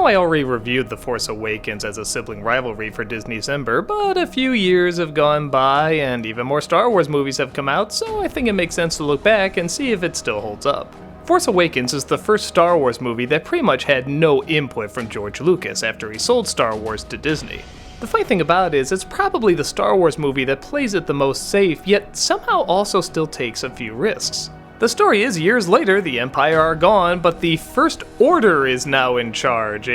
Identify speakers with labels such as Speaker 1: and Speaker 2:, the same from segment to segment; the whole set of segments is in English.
Speaker 1: know I already reviewed The Force Awakens as a sibling rivalry for Disneycember, but a few years have gone by and even more Star Wars movies have come out, so I think it makes sense to look back and see if it still holds up. Force Awakens is the first Star Wars movie that pretty much had no input from George Lucas after he sold Star Wars to Disney. The funny thing about it is, it's probably the Star Wars movie that plays it the most safe, yet somehow also still takes a few risks. The story is years later, the Empire are gone, but the First Order is now in charge.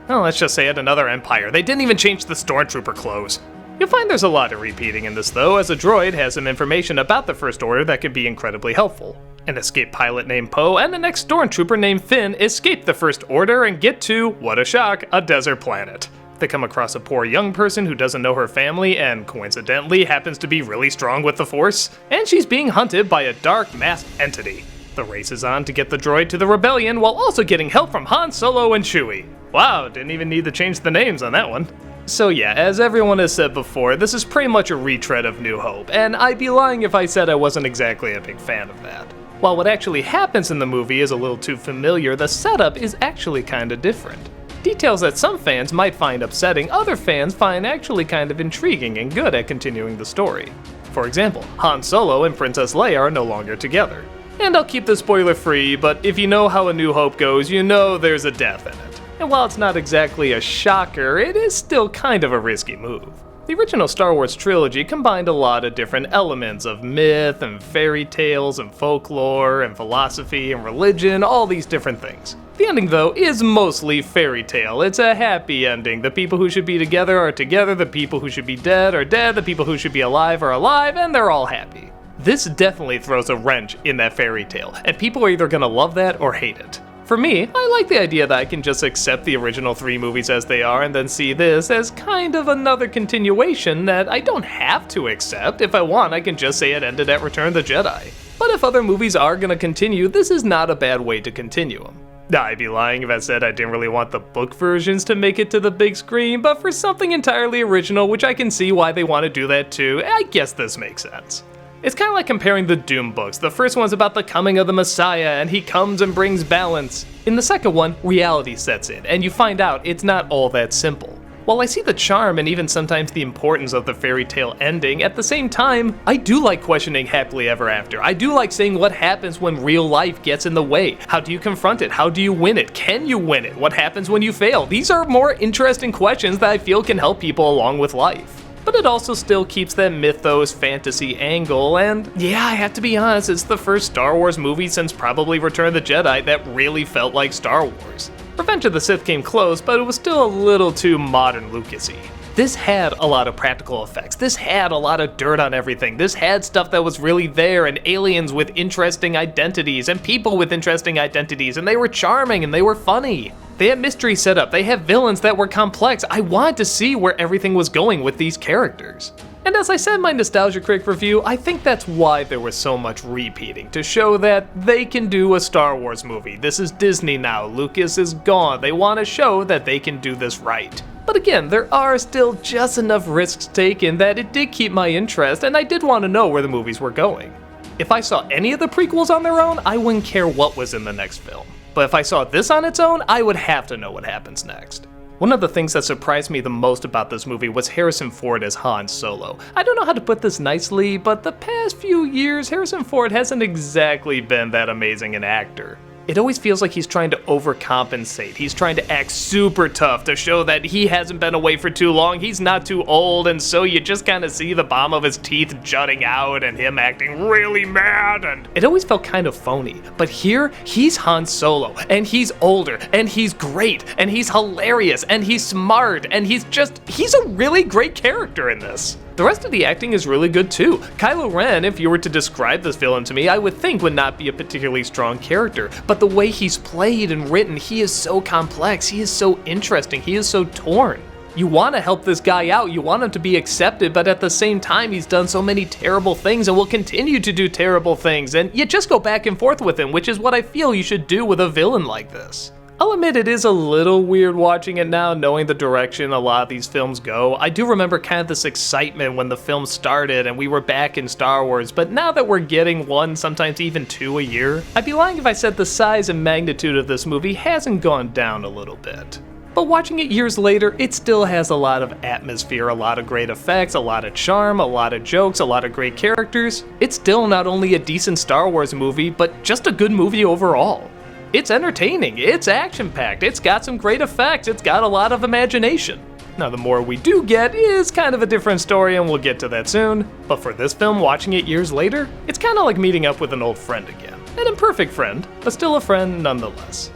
Speaker 1: Let's just say another Empire. They didn't even change the Stormtrooper clothes. You'll find there's a lot of repeating in this though, as a droid has some information about the First Order that could be incredibly helpful. An escaped pilot named Poe and the next Stormtrooper named Finn escape the First Order and get to, what a shock, a desert planet. They come across a poor young person who doesn't know her family and coincidentally happens to be really strong with the Force, and she's being hunted by a dark masked entity. The race is on to get the droid to the rebellion while also getting help from Han Solo and Chewie. Wow, didn't even need to change the names on that one. So yeah, as everyone has said before, this is pretty much a retread of New Hope, and I'd be lying if I said I wasn't exactly a big fan of that. While what actually happens in the movie is a little too familiar, the setup is actually kinda different. Details that some fans might find upsetting, other fans find actually kind of intriguing and good at continuing the story. For example, Han Solo and Princess Leia are no longer together. And I'll keep this spoiler free, but if you know how A New Hope goes, you know there's a death in it. And while it's not exactly a shocker, it is still kind of a risky move. The original Star Wars trilogy combined a lot of different elements of myth and fairy tales and folklore and philosophy and religion, all these different things. The ending though is mostly fairy tale. It's a happy ending. The people who should be together are together, the people who should be dead are dead, the people who should be alive are alive, and they're all happy. This definitely throws a wrench in that fairy tale, and people are either gonna love that or hate it. For me, I like the idea that I can just accept the original 3 movies as they are and then see this as kind of another continuation that I don't have to accept. If I want, I can just say it ended at Return of the Jedi. But if other movies are gonna continue, this is not a bad way to continue them. I'd be lying if I said I didn't really want the book versions to make it to the big screen, but for something entirely original, which I can see why they want to do that too, I guess this makes sense. It's kind of like comparing the Doom books. The first one's about the coming of the Messiah, and he comes and brings balance. In the second one, reality sets in, and you find out it's not all that simple. While I see the charm and even sometimes the importance of the fairy tale ending, at the same time, I do like questioning happily ever after. I do like saying what happens when real life gets in the way. How do you confront it? How do you win it? Can you win it? What happens when you fail? These are more interesting questions that I feel can help people along with life. But it also still keeps that mythos fantasy angle, and yeah, I have to be honest, it's the first Star Wars movie since probably Return of the Jedi that really felt like Star Wars. Revenge of the Sith came close, but it was still a little too modern Lucas-y. This had a lot of practical effects, this had a lot of dirt on everything, this had stuff that was really there, and aliens with interesting identities, and people with interesting identities, and they were charming and they were funny. They had mystery set up, they had villains that were complex. I wanted to see where everything was going with these characters. And as I said in my Nostalgia Critic review, I think that's why there was so much repeating, to show that they can do a Star Wars movie. This is Disney now, Lucas is gone, they want to show that they can do this right. But again, there are still just enough risks taken that it did keep my interest, and I did want to know where the movies were going. If I saw any of the prequels on their own, I wouldn't care what was in the next film. But if I saw this on its own, I would have to know what happens next. One of the things that surprised me the most about this movie was Harrison Ford as Han Solo. I don't know how to put this nicely, but the past few years, Harrison Ford hasn't exactly been that amazing an actor. It always feels like he's trying to overcompensate. He's trying to act super tough to show that he hasn't been away for too long, he's not too old, and so you just kind of see the bottom of his teeth jutting out and him acting really mad, and it always felt kind of phony. But here, he's Han Solo, and he's older, and he's great, and he's hilarious, and he's smart, and he's a really great character in this. The rest of the acting is really good too. Kylo Ren, if you were to describe this villain to me, I would think would not be a particularly strong character, but the way he's played and written, he is so complex, he is so interesting, he is so torn. You want to help this guy out, you want him to be accepted, but at the same time he's done so many terrible things and will continue to do terrible things, and you just go back and forth with him, which is what I feel you should do with a villain like this. I'll admit it is a little weird watching it now, knowing the direction a lot of these films go. I do remember kind of this excitement when the film started and we were back in Star Wars, but now that we're getting one, sometimes even 2 a year, I'd be lying if I said the size and magnitude of this movie hasn't gone down a little bit. But watching it years later, it still has a lot of atmosphere, a lot of great effects, a lot of charm, a lot of jokes, a lot of great characters. It's still not only a decent Star Wars movie, but just a good movie overall. It's entertaining, it's action-packed, it's got some great effects, it's got a lot of imagination. Now the more we do get is kind of a different story, and we'll get to that soon, but for this film, watching it years later, it's kinda like meeting up with an old friend again. An imperfect friend, but still a friend nonetheless.